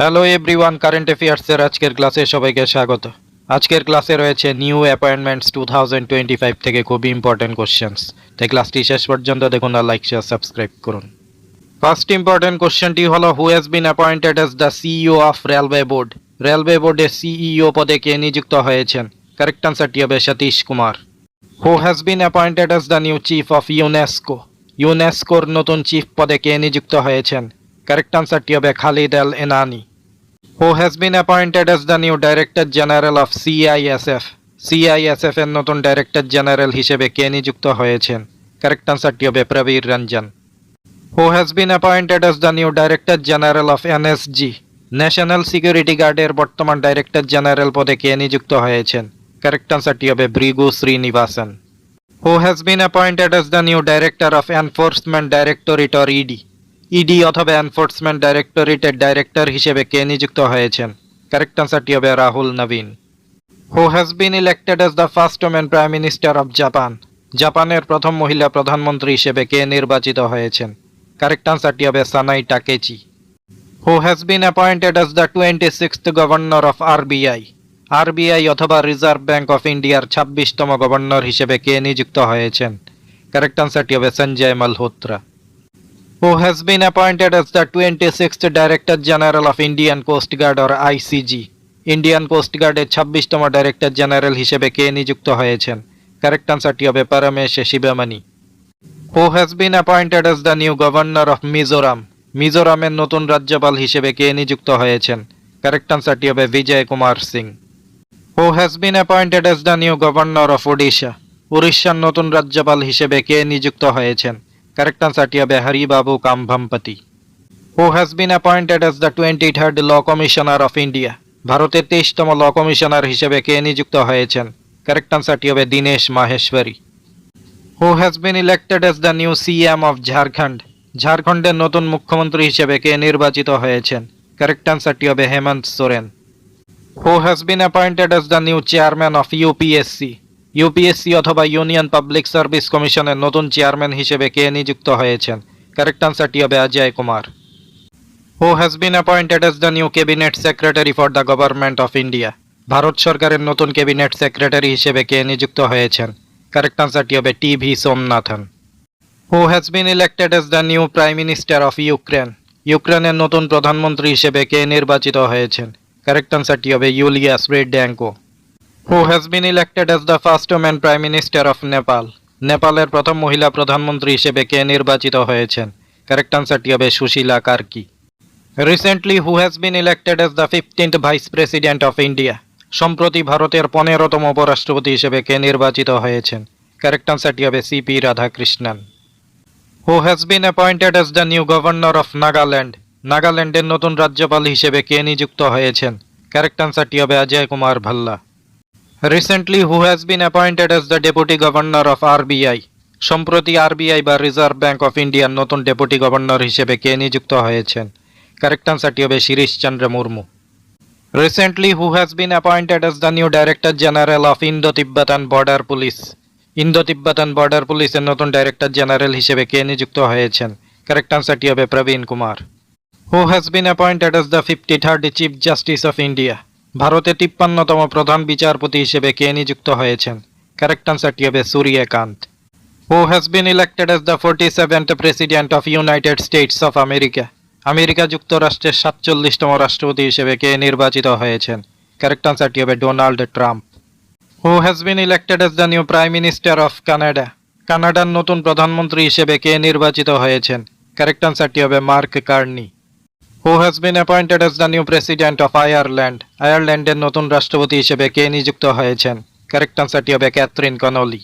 Hello everyone, current অ্যাফেয়ার্সের আজকের ক্লাসে সবাইকে স্বাগত। আজকের ক্লাসে রয়েছে নিউ অ্যাপয়েন্টমেন্টস 2025 থেকে খুবই ইম্পর্টেন্ট কোশ্চেন্স। তাই ক্লাসটি শেষ পর্যন্ত দেখুন আর লাইক শেয়ার সাবস্ক্রাইব করুন। ফার্স্ট ইম্পর্টেন্ট কোশ্চেনটি হলো, হু has been appointed as the CEO of railway board? Railway বোর্ডের সিইও পদে কে নিযুক্ত হয়েছেন? কারেক্ট আনসারটি হবে Satish Kumar. Who has been appointed as the new chief of UNESCO? ইউনেস্কোর নতুন চিফ পদে কে নিযুক্ত হয়েছেন? কারেক্ট আনসারটি হবে খালিদ আল এনানি। Who has been appointed as the new Director General of CISF? CISF এর নতুন ডাইরেক্টর জেনারেল হিসেবে কে নিযুক্ত হয়েছেন? কারেক্ট আনসারটি হবে Prabir Ranjan. Who has been appointed as the new Director General of NSG? National security গার্ডের বর্তমান ডাইরেক্টর জেনারেল পদে কে নিযুক্ত হয়েছেন? কারেক্ট আনসারটি হবে Bhrigu Srinivasan. Who has been appointed as the new Director of Enforcement Directorate or ED? ED অথবা এনফোর্সমেন্ট ডাইরেক্টরেটের director হিসেবে কে নিযুক্ত হয়েছেন? কারেক্ট আনসারটি হবে Rahul Nabin. Who has been elected as the first women prime minister of Japan? জাপানের প্রথম মহিলা প্রধানমন্ত্রী হিসেবে কে নির্বাচিত হয়েছেন? কারেক্ট আনসারটি হবে Sanae Takaichi. Who has been appointed as the 26th governor of RBI? RBI অথবা রিজার্ভ ব্যাংক অফ ইন্ডিয়ার 26তম গভর্নর হিসেবে কে নিযুক্ত হয়েছেন? কারেক্ট আনসারটি হবে Sanjay Malhotra. Who has been appointed as the 26th Director General of Indian Coast Guard or ICG? Indian coast গার্ডের 26তম ডাইরেক্টর জেনারেল হিসেবে কে নিযুক্ত হয়েছেন? কারেক্ট আনসারটি হবে Paramesh শিবমণি। Who has been appointed as the new Governor of Mizoram? মিজোরামের নতুন রাজ্যপাল হিসেবে কে নিযুক্ত হয়েছেন? কারেক্ট আনসারটি হবে বিজয় Kumar Singh. Who has been appointed as the new Governor of Odisha? উড়িষ্যার নতুন রাজ্যপাল হিসেবে কে নিযুক্ত হয়েছেন? কারেক্ট আনসারটি হবে Haribabu Kambhampati. Who has been appointed as the 23rd law commissioner of India? ভারতের 23তম ল কমিশনার হিসেবে কে নিযুক্ত হয়েছেন? কারেক্ট আনসারটি হবে দীনেশ মাহেশ্বরী। হু has been elected as the new CM of Jharkhand? ঝাড়খণ্ডের নতুন মুখ্যমন্ত্রী হিসেবে কে নির্বাচিত হয়েছেন? কারেক্ট আনসারটি হবে Hemant Soren. Who has been appointed as the new chairman of UPSC? UPSC অথবা ইউনিয়ন পাবলিক সার্ভিস কমিশনের নতুন চেয়ারম্যান হিসেবে কে নিযুক্ত হয়েছেন? কারেক্ট আনসারটি হবে Ajay Kumar. Who has been appointed as the new cabinet secretary for the government of India? Bharat সরকারের নতুন ক্যাবিনেট সেক্রেটারি হিসেবে কে নিযুক্ত হয়েছেন? কারেক্ট আনসারটি হবে TV Somanathan. Who has been elected as the new prime minister of Ukraine? ইউক্রেনের নতুন প্রধানমন্ত্রী হিসেবে কে নির্বাচিত হয়েছেন? কারেক্ট আনসারটি হবে Yulia Svyrydenko. Who has been elected as the first women prime minister of Nepal? নেপালের প্রথম মহিলা প্রধানমন্ত্রী হিসেবে কে নির্বাচিত হয়েছেন? কারেক্ট আনসারটি হবে Sushila Karki. Recently who has been elected as the 15th vice president of India? সম্প্রতি ভারতের 15তম উপরাষ্ট্রপতি হিসেবে কে নির্বাচিত হয়েছেন? কারেক্ট আনসারটি হবে CP Radhakrishnan. Who has been appointed as the new governor of Nagaland? নাগাল্যান্ডের নতুন রাজ্যপাল হিসেবে কে নিযুক্ত হয়েছেন? কারেক্ট আনসারটি হবে Ajay Kumar Bhalla. Recently who has been appointed as the deputy governor of RBI? সম্প্রতি আরবিআই বা রিজার্ভ ব্যাংক অফ ইন্ডিয়ার নতুন ডেপুটি গভর্নর হিসেবে কে নিযুক্ত হয়েছেন? কারেক্ট আনসারটি হবে Shirish Chandra Murmu. Recently who has been appointed as the new director general of Indo Tibetan border police? Indo Tibetan border পুলিশের নতুন ডাইরেক্টর জেনারেল হিসেবে কে নিযুক্ত হয়েছেন? কারেক্ট আনসারটি হবে Praveen Kumar. Who has been appointed as the 53rd chief justice of India? ভারতের 53তম প্রধান বিচারপতি হিসেবে কে নিযুক্ত হয়েছেন? কারেক্ট আনসারটি হবে Suryakant. Who has been elected as the 47th president of United States of America? America যুক্তরাষ্ট্রের 47তম রাষ্ট্রপতি হিসেবে কে নির্বাচিত হয়েছেন? কারেক্ট আনসারটি হবে Donald Trump. Who has been elected as the new prime minister of Canada? কানাডার নতুন প্রধানমন্ত্রী হিসেবে কে নির্বাচিত হয়েছেন? কারেক্ট আনসারটি হবে mark Carney. Who has been appointed as the new president of Ireland? আয়ারল্যান্ডের নতুন রাষ্ট্রপতি হিসেবে কে নিযুক্ত হয়েছেন? কারেক্ট আনসারটি হবে Catherine Connolly.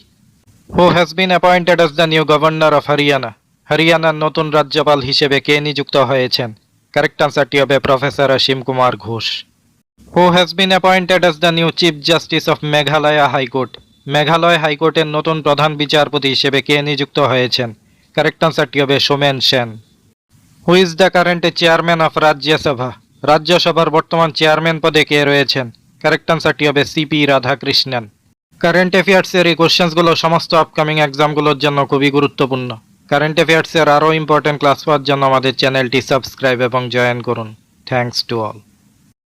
Who has been appointed as the new governor of Haryana? হরিয়ানার নতুন রাজ্যপাল হিসেবে কে নিযুক্ত হয়েছেন? কারেক্ট আনসারটি হবে professor Asim Kumar Ghosh. Who has been appointed as the new chief justice of Meghalaya high court? Meghalaya হাইকোর্টের নতুন প্রধান বিচারপতি হিসেবে কে নিযুক্ত হয়েছেন? কারেক্ট আনসারটি হবে Somen Sen. Who is the current chairman of Rajya Sabha? রাজ্যসভার বর্তমান চেয়ারম্যান পদে কে রয়েছেন? কারেক্ট আনসারটি হবে সিপি রাধাকৃষ্ণন। কারেন্ট অ্যাফেয়ার্সের এই কোশ্চেন্সগুলো সমস্ত আপকামিং এক্সামগুলোর জন্য খুবই গুরুত্বপূর্ণ। কারেন্ট অ্যাফেয়ার্সের আরও ইম্পর্টেন্ট ক্লাস পাওয়ার জন্য আমাদের চ্যানেলটি সাবস্ক্রাইব এবং জয়েন করুন। Thanks to all.